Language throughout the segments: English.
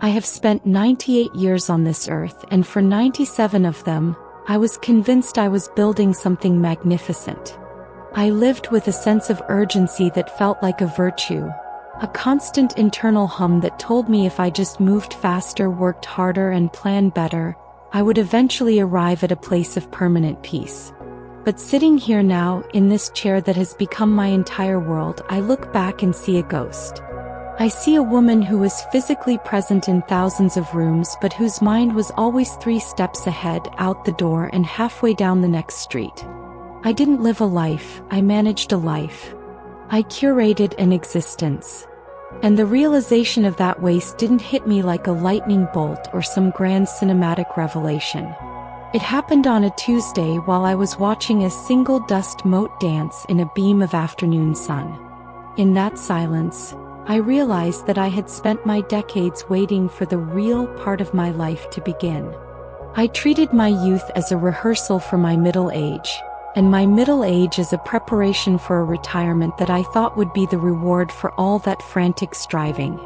I have spent 98 years on this earth, and for 97 of them, I was convinced I was building something magnificent. I lived with a sense of urgency that felt like a virtue, a constant internal hum that told me if I just moved faster, worked harder, and planned better, I would eventually arrive at a place of permanent peace. But sitting here now, in this chair that has become my entire world, I look back and see a ghost. I see a woman who was physically present in thousands of rooms but whose mind was always 3 steps ahead, out the door and halfway down the next street. I didn't live a life, I managed a life. I curated an existence. And the realization of that waste didn't hit me like a lightning bolt or some grand cinematic revelation. It happened on a Tuesday while I was watching a single dust mote dance in a beam of afternoon sun. In that silence, I realized that I had spent my decades waiting for the real part of my life to begin. I treated my youth as a rehearsal for my middle age, and my middle age as a preparation for a retirement that I thought would be the reward for all that frantic striving.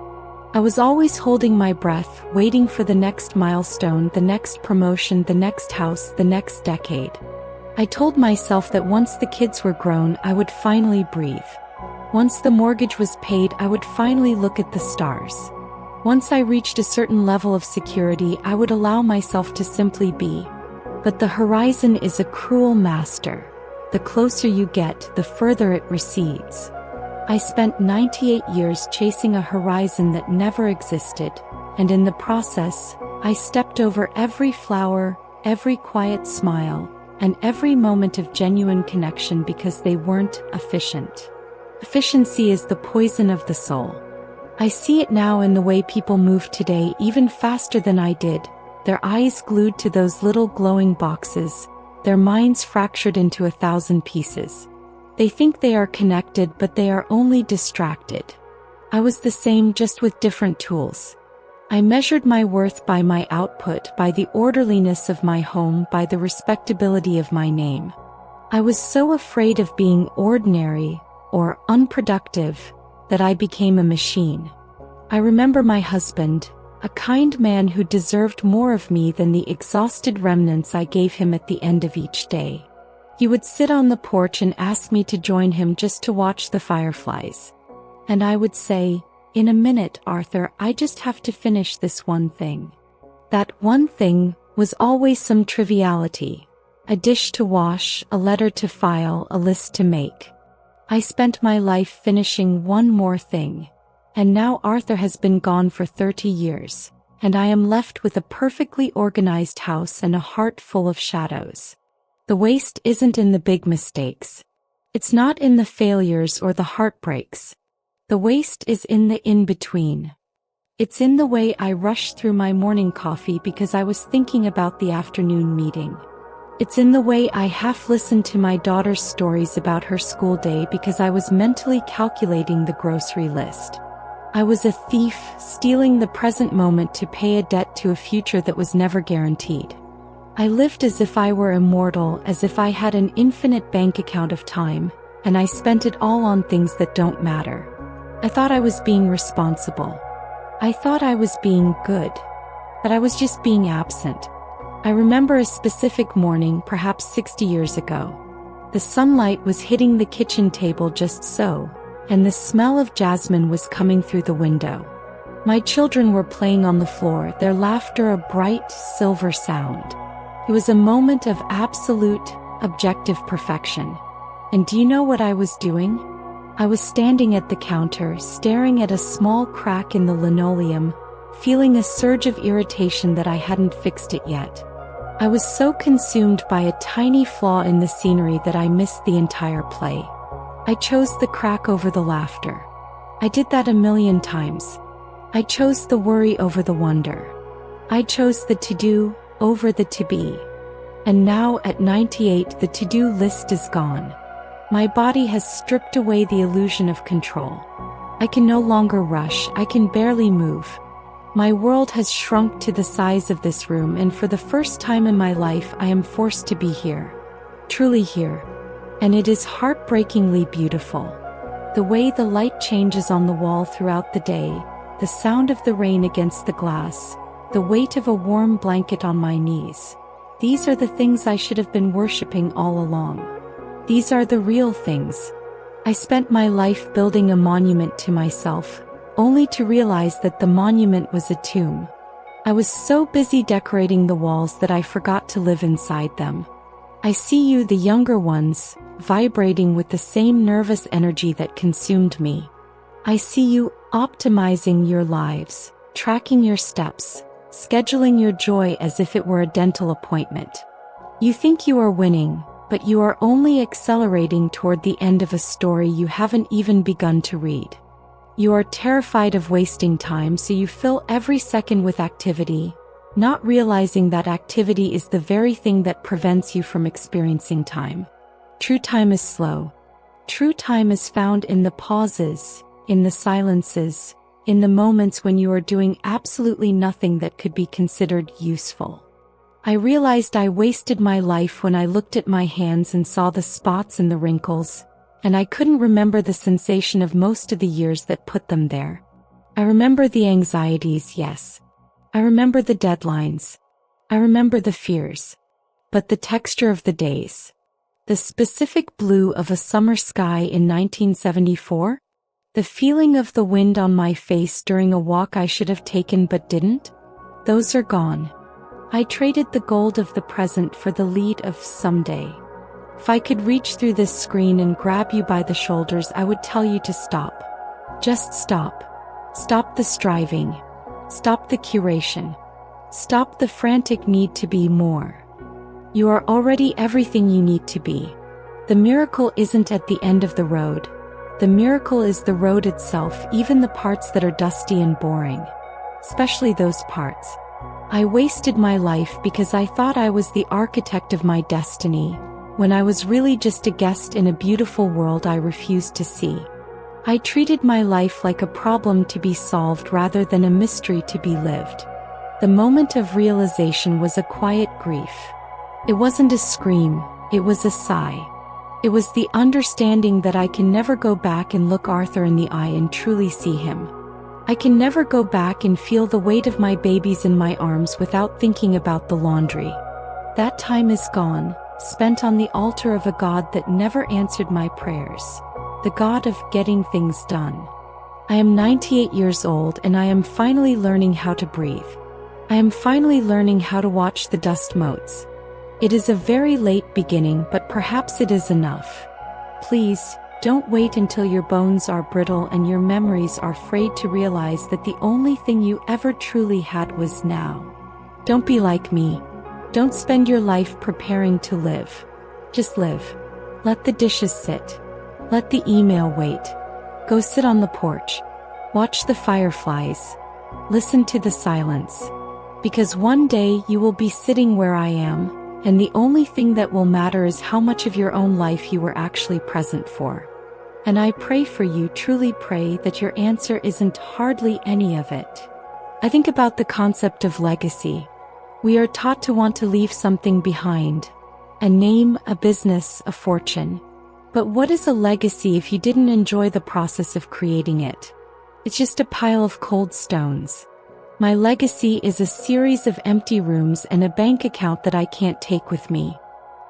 I was always holding my breath, waiting for the next milestone, the next promotion, the next house, the next decade. I told myself that once the kids were grown, I would finally breathe. Once the mortgage was paid, I would finally look at the stars. Once I reached a certain level of security, I would allow myself to simply be. But the horizon is a cruel master. The closer you get, the further it recedes. I spent 98 years chasing a horizon that never existed, and in the process, I stepped over every flower, every quiet smile, and every moment of genuine connection because they weren't efficient. Efficiency is the poison of the soul. I see it now in the way people move today, even faster than I did, their eyes glued to those little glowing boxes, their minds fractured into 1,000 pieces. They think they are connected, but they are only distracted. I was the same, just with different tools. I measured my worth by my output, by the orderliness of my home, by the respectability of my name. I was so afraid of being ordinary or unproductive that I became a machine. I remember my husband, a kind man who deserved more of me than the exhausted remnants I gave him at the end of each day. He would sit on the porch and ask me to join him just to watch the fireflies. And I would say, "In a minute, Arthur, I just have to finish this one thing." That one thing was always some triviality. A dish to wash, a letter to file, a list to make. I spent my life finishing one more thing. And now Arthur has been gone for 30 years, and I am left with a perfectly organized house and a heart full of shadows. The waste isn't in the big mistakes. It's not in the failures or the heartbreaks. The waste is in the in-between. It's in the way I rushed through my morning coffee because I was thinking about the afternoon meeting. It's in the way I half listened to my daughter's stories about her school day because I was mentally calculating the grocery list. I was a thief, stealing the present moment to pay a debt to a future that was never guaranteed. I lived as if I were immortal, as if I had an infinite bank account of time, and I spent it all on things that don't matter. I thought I was being responsible. I thought I was being good. But I was just being absent. I remember a specific morning, perhaps 60 years ago. The sunlight was hitting the kitchen table just so, and the smell of jasmine was coming through the window. My children were playing on the floor, their laughter a bright, silver sound. It was a moment of absolute, objective perfection. And do you know what I was doing? I was standing at the counter, staring at a small crack in the linoleum, feeling a surge of irritation that I hadn't fixed it yet. I was so consumed by a tiny flaw in the scenery that I missed the entire play. I chose the crack over the laughter. I did that a million times. I chose the worry over the wonder. I chose the to-do over the to-be. And now, at 98, the to-do list is gone. My body has stripped away the illusion of control. I can no longer rush, I can barely move. My world has shrunk to the size of this room, and for the first time in my life I am forced to be here. Truly here. And it is heartbreakingly beautiful. The way the light changes on the wall throughout the day, the sound of the rain against the glass, the weight of a warm blanket on my knees. These are the things I should have been worshipping all along. These are the real things. I spent my life building a monument to myself, only to realize that the monument was a tomb. I was so busy decorating the walls that I forgot to live inside them. I see you, the younger ones, vibrating with the same nervous energy that consumed me. I see you optimizing your lives, tracking your steps, scheduling your joy as if it were a dental appointment. You think you are winning, but you are only accelerating toward the end of a story you haven't even begun to read. You are terrified of wasting time, so you fill every second with activity, not realizing that activity is the very thing that prevents you from experiencing time. True time is slow. True time is found in the pauses, in the silences, in the moments when you are doing absolutely nothing that could be considered useful. I realized I wasted my life when I looked at my hands and saw the spots and the wrinkles, and I couldn't remember the sensation of most of the years that put them there. I remember the anxieties, yes. I remember the deadlines. I remember the fears. But the texture of the days. The specific blue of a summer sky in 1974? The feeling of the wind on my face during a walk I should have taken but didn't? Those are gone. I traded the gold of the present for the lead of someday. If I could reach through this screen and grab you by the shoulders, I would tell you to stop. Just stop. Stop the striving. Stop the curation. Stop the frantic need to be more. You are already everything you need to be. The miracle isn't at the end of the road. The miracle is the road itself, even the parts that are dusty and boring. Especially those parts. I wasted my life because I thought I was the architect of my destiny, when I was really just a guest in a beautiful world I refused to see. I treated my life like a problem to be solved rather than a mystery to be lived. The moment of realization was a quiet grief. It wasn't a scream, it was a sigh. It was the understanding that I can never go back and look Arthur in the eye and truly see him. I can never go back and feel the weight of my babies in my arms without thinking about the laundry. That time is gone, spent on the altar of a God that never answered my prayers. The God of getting things done. I am 98 years old and I am finally learning how to breathe. I am finally learning how to watch the dust motes. It is a very late beginning, but perhaps it is enough. Please, don't wait until your bones are brittle and your memories are frayed to realize that the only thing you ever truly had was now. Don't be like me. Don't spend your life preparing to live. Just live. Let the dishes sit. Let the email wait. Go sit on the porch. Watch the fireflies. Listen to the silence. Because one day you will be sitting where I am, and the only thing that will matter is how much of your own life you were actually present for. And I pray for you, truly pray, that your answer isn't hardly any of it. I think about the concept of legacy. We are taught to want to leave something behind. A name, a business, a fortune. But what is a legacy if you didn't enjoy the process of creating it? It's just a pile of cold stones. My legacy is a series of empty rooms and a bank account that I can't take with me.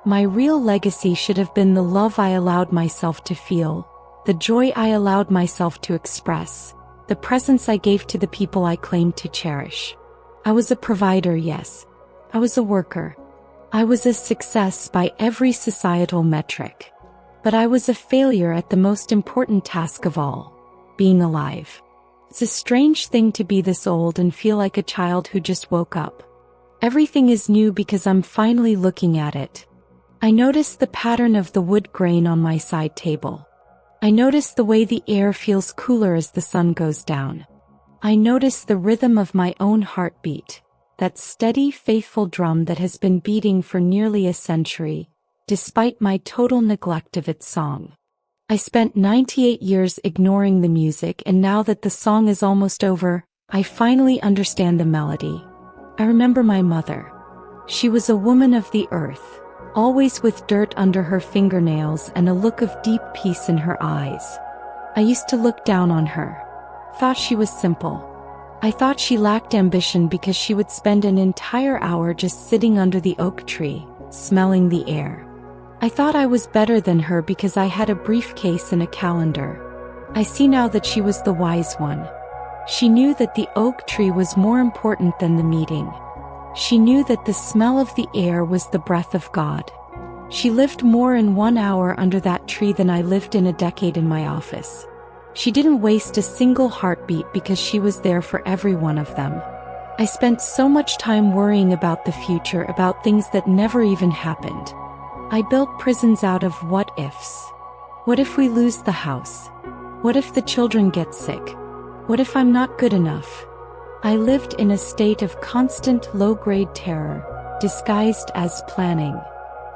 My real legacy should have been the love I allowed myself to feel, the joy I allowed myself to express, the presence I gave to the people I claimed to cherish. I was a provider, yes. I was a worker. I was a success by every societal metric. But I was a failure at the most important task of all, being alive. It's a strange thing to be this old and feel like a child who just woke up. Everything is new because I'm finally looking at it. I notice the pattern of the wood grain on my side table. I notice the way the air feels cooler as the sun goes down. I notice the rhythm of my own heartbeat, that steady, faithful drum that has been beating for nearly a century, despite my total neglect of its song. I spent 98 years ignoring the music, and now that the song is almost over, I finally understand the melody. I remember my mother. She was a woman of the earth, always with dirt under her fingernails and a look of deep peace in her eyes. I used to look down on her. Thought she was simple. I thought she lacked ambition because she would spend an entire hour just sitting under the oak tree, smelling the air. I thought I was better than her because I had a briefcase and a calendar. I see now that she was the wise one. She knew that the oak tree was more important than the meeting. She knew that the smell of the air was the breath of God. She lived more in 1 hour under that tree than I lived in a decade in my office. She didn't waste a single heartbeat because she was there for every one of them. I spent so much time worrying about the future, about things that never even happened. I built prisons out of what ifs. What if we lose the house? What if the children get sick? What if I'm not good enough? I lived in a state of constant low-grade terror, disguised as planning.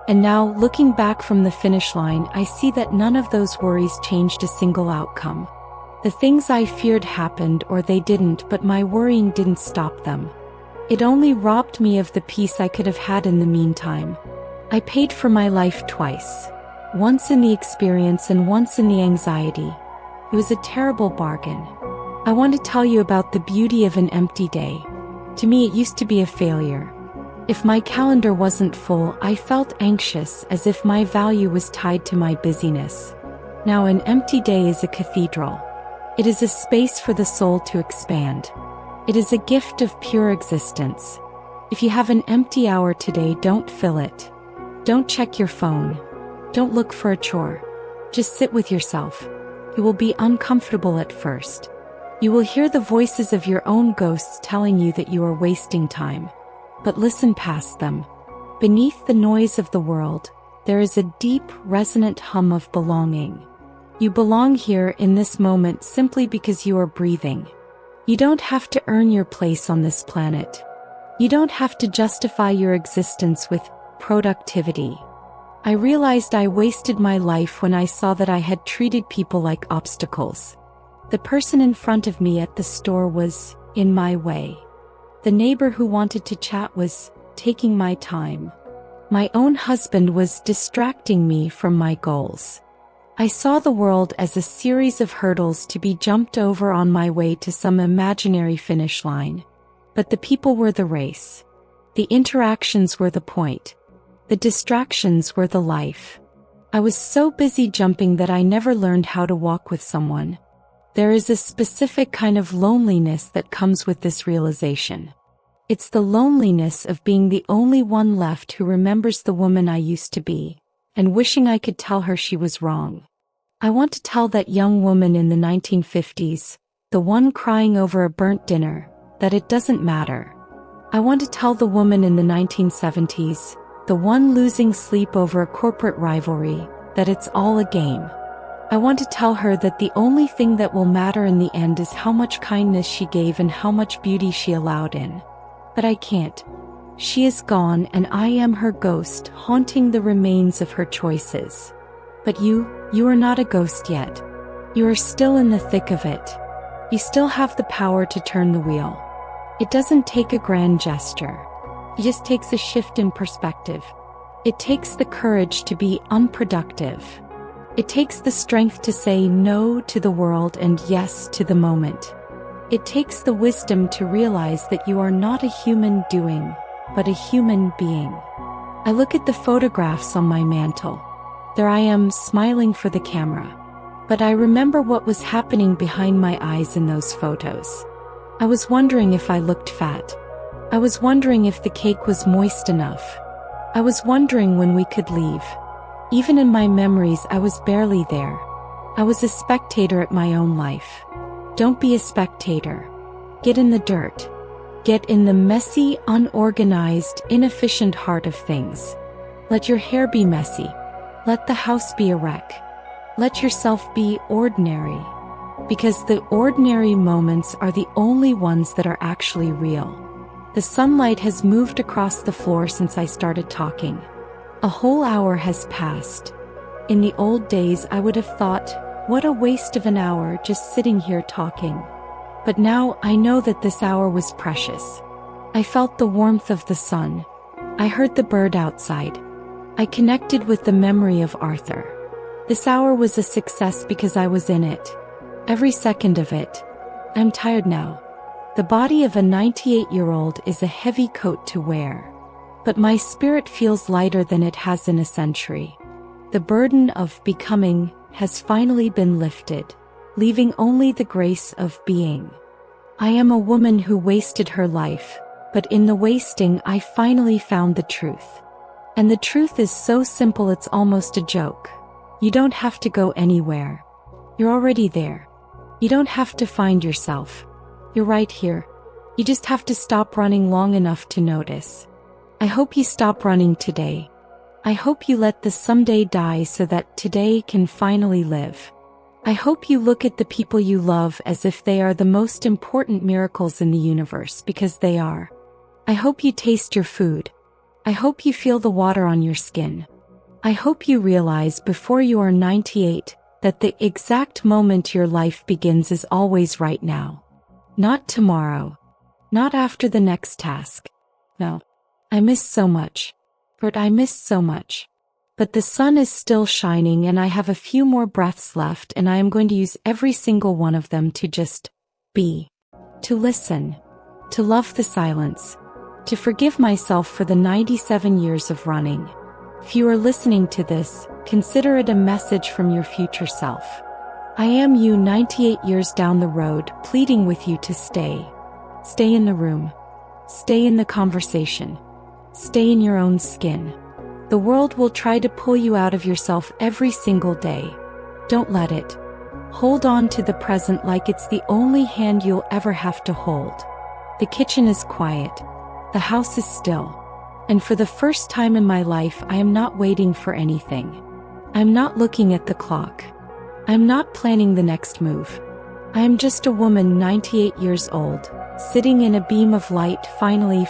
And now, looking back from the finish line, I see that none of those worries changed a single outcome. The things I feared happened, or they didn't, but my worrying didn't stop them. It only robbed me of the peace I could have had in the meantime. I paid for my life twice. Once in the experience and once in the anxiety. It was a terrible bargain. I want to tell you about the beauty of an empty day. To me, it used to be a failure. If my calendar wasn't full, I felt anxious, as if my value was tied to my busyness. Now an empty day is a cathedral. It is a space for the soul to expand. It is a gift of pure existence. If you have an empty hour today, don't fill it. Don't check your phone. Don't look for a chore. Just sit with yourself. You will be uncomfortable at first. You will hear the voices of your own ghosts telling you that you are wasting time. But listen past them. Beneath the noise of the world, there is a deep, resonant hum of belonging. You belong here in this moment simply because you are breathing. You don't have to earn your place on this planet. You don't have to justify your existence with productivity. I realized I wasted my life when I saw that I had treated people like obstacles. The person in front of me at the store was in my way. The neighbor who wanted to chat was taking my time. My own husband was distracting me from my goals. I saw the world as a series of hurdles to be jumped over on my way to some imaginary finish line. But the people were the race. The interactions were the point. The distractions were the life. I was so busy jumping that I never learned how to walk with someone. There is a specific kind of loneliness that comes with this realization. It's the loneliness of being the only one left who remembers the woman I used to be, and wishing I could tell her she was wrong. I want to tell that young woman in the 1950s, the one crying over a burnt dinner, that it doesn't matter. I want to tell the woman in the 1970s, the one losing sleep over a corporate rivalry, that it's all a game. I want to tell her that the only thing that will matter in the end is how much kindness she gave and how much beauty she allowed in. But I can't. She is gone and I am her ghost, haunting the remains of her choices. But you are not a ghost yet. You are still in the thick of it. You still have the power to turn the wheel. It doesn't take a grand gesture. It just takes a shift in perspective. It takes the courage to be unproductive. It takes the strength to say no to the world and yes to the moment. It takes the wisdom to realize that you are not a human doing, but a human being. I look at the photographs on my mantle. There I am, smiling for the camera. But I remember what was happening behind my eyes in those photos. I was wondering if I looked fat. I was wondering if the cake was moist enough. I was wondering when we could leave. Even in my memories, I was barely there. I was a spectator at my own life. Don't be a spectator. Get in the dirt. Get in the messy, unorganized, inefficient heart of things. Let your hair be messy. Let the house be a wreck. Let yourself be ordinary. Because the ordinary moments are the only ones that are actually real. The sunlight has moved across the floor since I started talking. A whole hour has passed. In the old days, I would have thought, what a waste of an hour just sitting here talking. But now I know that this hour was precious. I felt the warmth of the sun. I heard the bird outside. I connected with the memory of Arthur. This hour was a success because I was in it. Every second of it. I'm tired now. The body of a 98-year-old is a heavy coat to wear. But my spirit feels lighter than it has in a century. The burden of becoming has finally been lifted, leaving only the grace of being. I am a woman who wasted her life, but in the wasting I finally found the truth. And the truth is so simple it's almost a joke. You don't have to go anywhere. You're already there. You don't have to find yourself. You're right here. You just have to stop running long enough to notice. I hope you stop running today. I hope you let the someday die so that today can finally live. I hope you look at the people you love as if they are the most important miracles in the universe, because they are. I hope you taste your food. I hope you feel the water on your skin. I hope you realize before you are 98 that the exact moment your life begins is always right now. Not tomorrow. Not after the next task. No. I miss so much. Bert, I missed so much. But the sun is still shining and I have a few more breaths left, and I am going to use every single one of them to just be. To listen. To love the silence. To forgive myself for the 97 years of running. If you are listening to this, consider it a message from your future self. I am you 98 years down the road, pleading with you to stay. Stay in the room. Stay in the conversation. Stay in your own skin. The world will try to pull you out of yourself every single day. Don't let it. Hold on to the present like it's the only hand you'll ever have to hold. The kitchen is quiet. The house is still. And for the first time in my life, I am not waiting for anything. I'm not looking at the clock. I'm not planning the next move. I am just a woman 98 years old, sitting in a beam of light, finally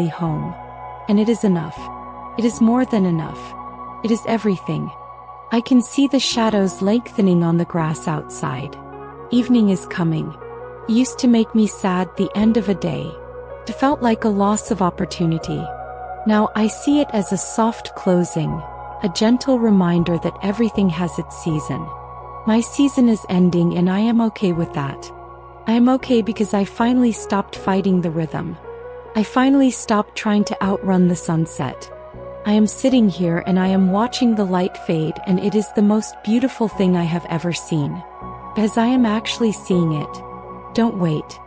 home. And it is enough. It is more than enough. It is everything. I can see the shadows lengthening on the grass outside. Evening is coming. It used to make me sad the end of a day. It felt like a loss of opportunity. Now I see it as a soft closing, a gentle reminder that everything has its season. My season is ending and I am okay with that. I am okay because I finally stopped fighting the rhythm. I finally stopped trying to outrun the sunset. I am sitting here and I am watching the light fade, and it is the most beautiful thing I have ever seen. As I am actually seeing it. Don't wait.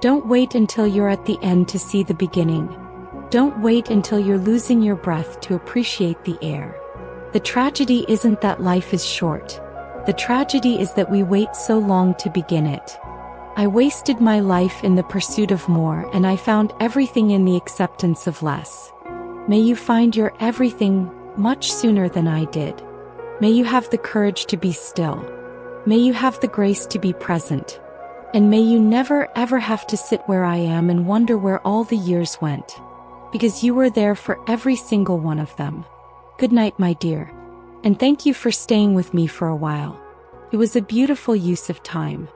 Don't wait until you're at the end to see the beginning. Don't wait until you're losing your breath to appreciate the air. The tragedy isn't that life is short. The tragedy is that we wait so long to begin it. I wasted my life in the pursuit of more, and I found everything in the acceptance of less. May you find your everything much sooner than I did. May you have the courage to be still. May you have the grace to be present. And may you never ever have to sit where I am and wonder where all the years went. Because you were there for every single one of them. Good night, my dear. And thank you for staying with me for a while. It was a beautiful use of time.